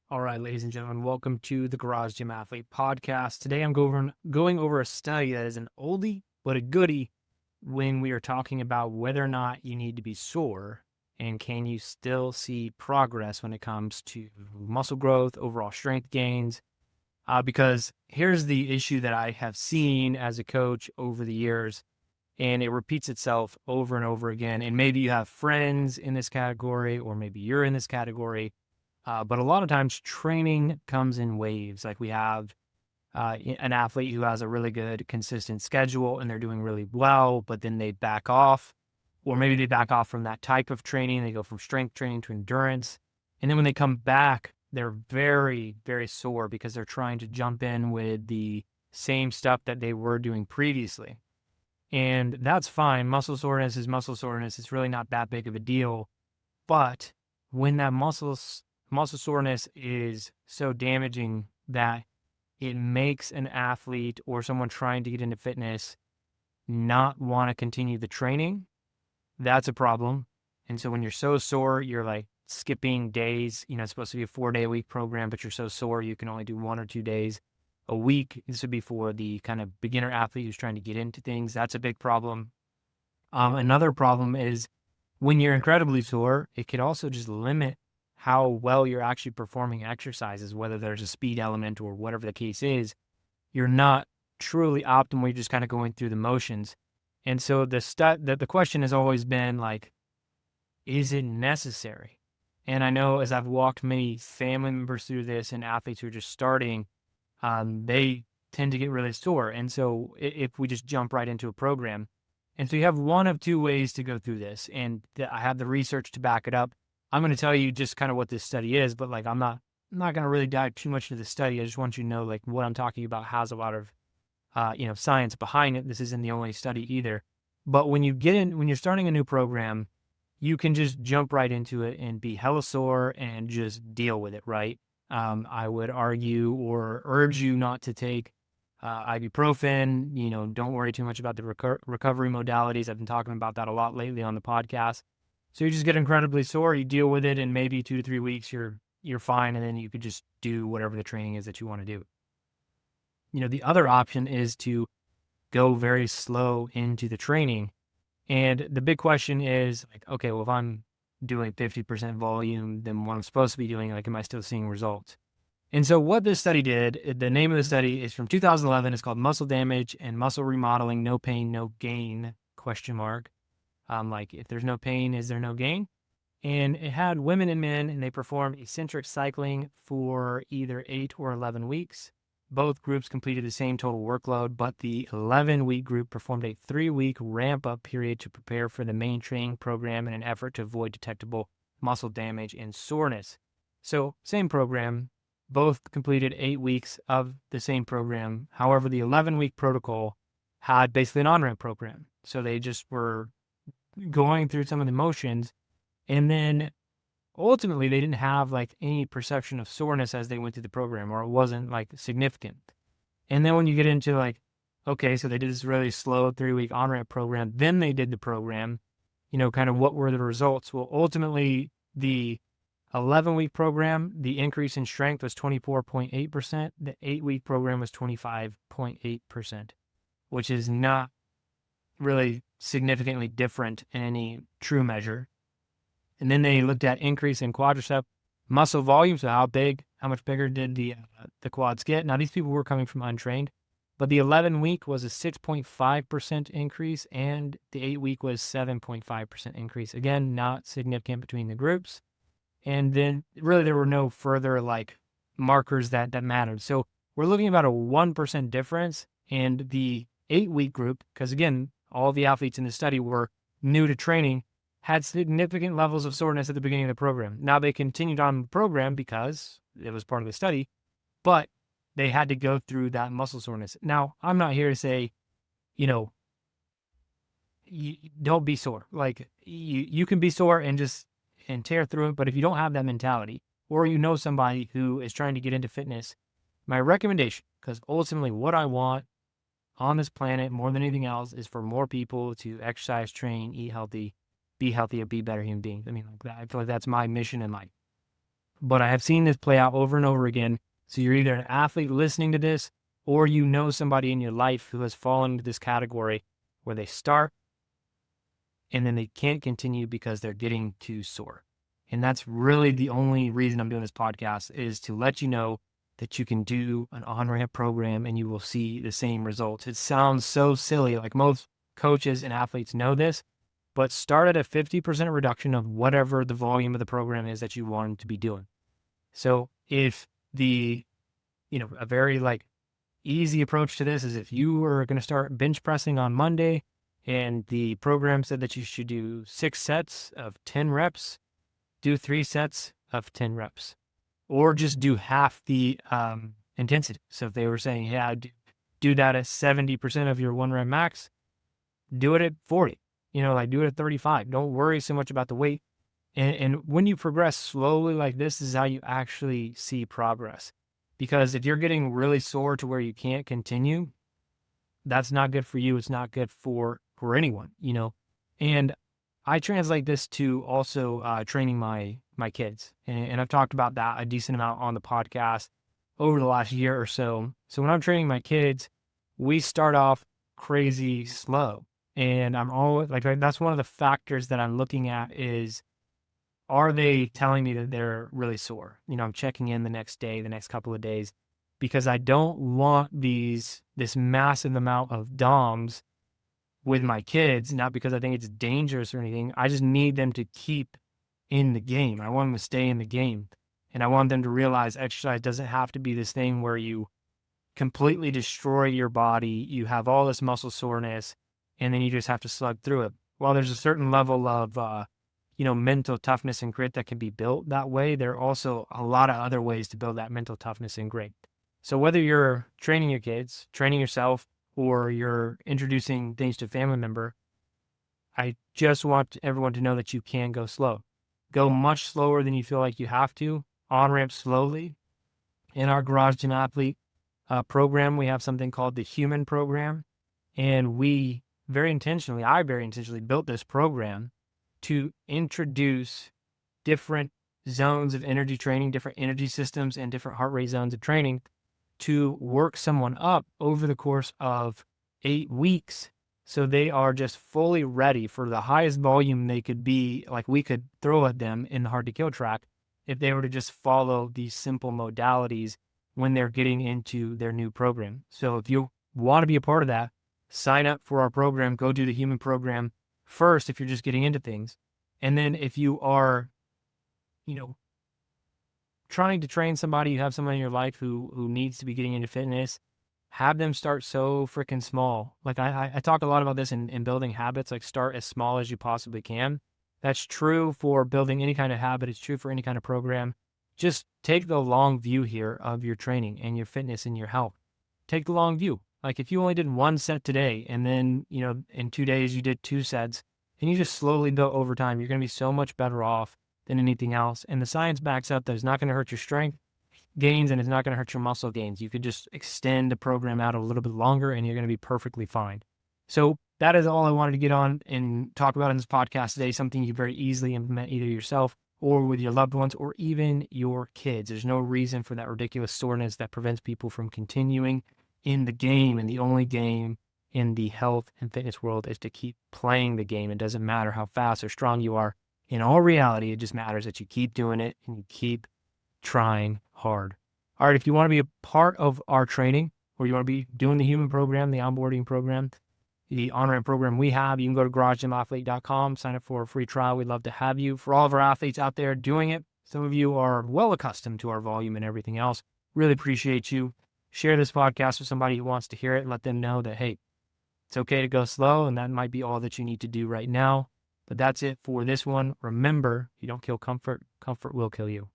All right, ladies and gentlemen, welcome to the Garage Gym Athlete Podcast. Today I'm going over a study that is an oldie but a goodie when we are talking about whether or not you need to be sore and can you still see progress when it comes to muscle growth, overall strength gains. Because here's the issue that I have seen as a coach over the years, and it repeats itself over and over again. And maybe you have friends in this category, or maybe you're in this category. But a lot of times training comes in waves. Like we have an athlete who has a really good, consistent schedule and they're doing really well, but then they back off, or maybe they back off from that type of training. They go from strength training to endurance. And then when they come back, they're very, very sore because they're trying to jump in with the same stuff that they were doing previously. And that's fine. Muscle soreness is muscle soreness. It's really not that big of a deal. But when that muscle soreness is so damaging that it makes an athlete or someone trying to get into fitness not want to continue the training, that's a problem. And so when you're so sore, you're like skipping days. It's supposed to be a 4-day-a-week program, but you're so sore you can only do 1 or 2 days a week. This would be for the kind of beginner athlete who's trying to get into things. That's a big problem. Another problem is when you're incredibly sore, it could also just limit how well you're actually performing exercises, whether there's a speed element or whatever the case is. You're not truly optimal. You're just kind of going through the motions. And so the question has always been like, is it necessary? And I know as I've walked many family members through this and athletes who are just starting, they tend to get really sore. And so if we just jump right into a program, and so you have one of two ways to go through this, and I have the research to back it up. I'm going to tell you just kind of what this study is, but like I'm not going to really dive too much into the study. I just want you to know like what I'm talking about has a lot of science behind it. This isn't the only study either. But when you're starting a new program, you can just jump right into it and be hella sore and just deal with it, right? I would argue or urge you not to take ibuprofen. Don't worry too much about the recovery modalities. I've been talking about that a lot lately on the podcast. So you just get incredibly sore, you deal with it, and maybe 2 to 3 weeks you're fine, and then you could just do whatever the training is that you want to do. The other option is to go very slow into the training. And the big question is like, okay, well, if I'm doing 50% volume, then what I'm supposed to be doing, like, am I still seeing results? And so what this study did, the name of the study is from 2011. It's called Muscle Damage and Muscle Remodeling, No Pain, No Gain, ? Like if there's no pain, is there no gain? And it had women and men, and they performed eccentric cycling for either 8 or 11 weeks. Both groups completed the same total workload, but the 11-week group performed a 3-week ramp-up period to prepare for the main training program in an effort to avoid detectable muscle damage and soreness. So same program, both completed 8 weeks of the same program. However, the 11-week protocol had basically an on-ramp program. So they just were going through some of the motions, and then ultimately they didn't have like any perception of soreness as they went through the program, or it wasn't like significant. And then when you get into like, okay, so they did this really slow 3-week on-ramp program, then they did the program, kind of what were the results? Well, ultimately the 11-week program, the increase in strength was 24.8%. The 8-week program was 25.8%, which is not really significantly different in any true measure. And then they looked at increase in quadricep muscle volume. So how much bigger did the quads get? Now these people were coming from untrained, but the 11-week was a 6.5% increase and the 8-week was 7.5% increase. Again, not significant between the groups. And then really there were no further like markers that mattered. So we're looking at about a 1% difference, and the 8-week group, because again, all the athletes in the study were new to training, had significant levels of soreness at the beginning of the program. Now they continued on the program because it was part of the study, but they had to go through that muscle soreness. Now, I'm not here to say, don't be sore. Like you can be sore and tear through it, but if you don't have that mentality, or somebody who is trying to get into fitness, my recommendation, because ultimately what I want on this planet more than anything else is for more people to exercise, train, eat healthy, be healthier, be better human beings. I mean, like that. I feel like that's my mission in life. but I have seen this play out over and over again. So you're either an athlete listening to this, or you know somebody in your life who has fallen into this category where they start and then they can't continue because they're getting too sore. And that's really the only reason I'm doing this podcast, is to let you know that you can do an on-ramp program and you will see the same results. It sounds so silly, like most coaches and athletes know this, but start at a 50% reduction of whatever the volume of the program is that you want to be doing. So if a very easy approach to this is, if you were going to start bench pressing on Monday and the program said that you should do 6 sets of 10 reps, do 3 sets of 10 reps, or just do half the intensity. So if they were saying, yeah, do that at 70% of your 1 rep max, do it at 40, do it at 35. Don't worry so much about the weight. And when you progress slowly like this is how you actually see progress. Because if you're getting really sore to where you can't continue, that's not good for you. It's not good for anyone, And I translate this to also training my kids. And I've talked about that a decent amount on the podcast over the last year or so. So when I'm training my kids, we start off crazy slow. And I'm always that's one of the factors that I'm looking at is, are they telling me that they're really sore? I'm checking in the next day, the next couple of days, because I don't want this massive amount of DOMs with my kids, not because I think it's dangerous or anything. I just need them to keep in the game. I want them to stay in the game. And I want them to realize exercise doesn't have to be this thing where you completely destroy your body, you have all this muscle soreness, and then you just have to slug through it. While there's a certain level of mental toughness and grit that can be built that way, there are also a lot of other ways to build that mental toughness and grit. So whether you're training your kids, training yourself, or you're introducing things to a family member, I just want everyone to know that you can go slow. Go much slower than you feel like you have to. On-ramp slowly. In our Garage Gym Athlete program, we have something called the Human Program. And I very intentionally built this program to introduce different zones of energy training, different energy systems, and different heart rate zones of training to work someone up over the course of 8 weeks. So they are just fully ready for the highest volume they could be, like we could throw at them in the hard to kill track, if they were to just follow these simple modalities when they're getting into their new program. So if you want to be a part of that, sign up for our program, go do the Human Program first if you're just getting into things. And then if you are, trying to train somebody, you have someone in your life who needs to be getting into fitness, have them start so freaking small. Like I talk a lot about this in building habits, like start as small as you possibly can. That's true for building any kind of habit. It's true for any kind of program. Just take the long view here of your training and your fitness and your health. Take the long view. Like if you only did 1 set today and then, in 2 days you did 2 sets and you just slowly build over time, you're going to be so much better off than anything else. And the science backs up that it's not going to hurt your strength gains and it's not going to hurt your muscle gains. You could just extend the program out a little bit longer and you're going to be perfectly fine. So that is all I wanted to get on and talk about in this podcast today, something you very easily implement either yourself or with your loved ones or even your kids. There's no reason for that ridiculous soreness that prevents people from continuing in the game, and the only game in the health and fitness world is to keep playing the game. It doesn't matter how fast or strong you are. In all reality, it just matters that you keep doing it and you keep trying hard. All right, if you want to be a part of our training or you want to be doing the Human Program, the onboarding program, the on-ramp program we have, you can go to garagegymathlete.com, sign up for a free trial. We'd love to have you. For all of our athletes out there doing it, some of you are well accustomed to our volume and everything else. Really appreciate you. Share this podcast with somebody who wants to hear it and let them know that, hey, it's okay to go slow, and that might be all that you need to do right now. But that's it for this one. Remember, you don't kill comfort. Comfort will kill you.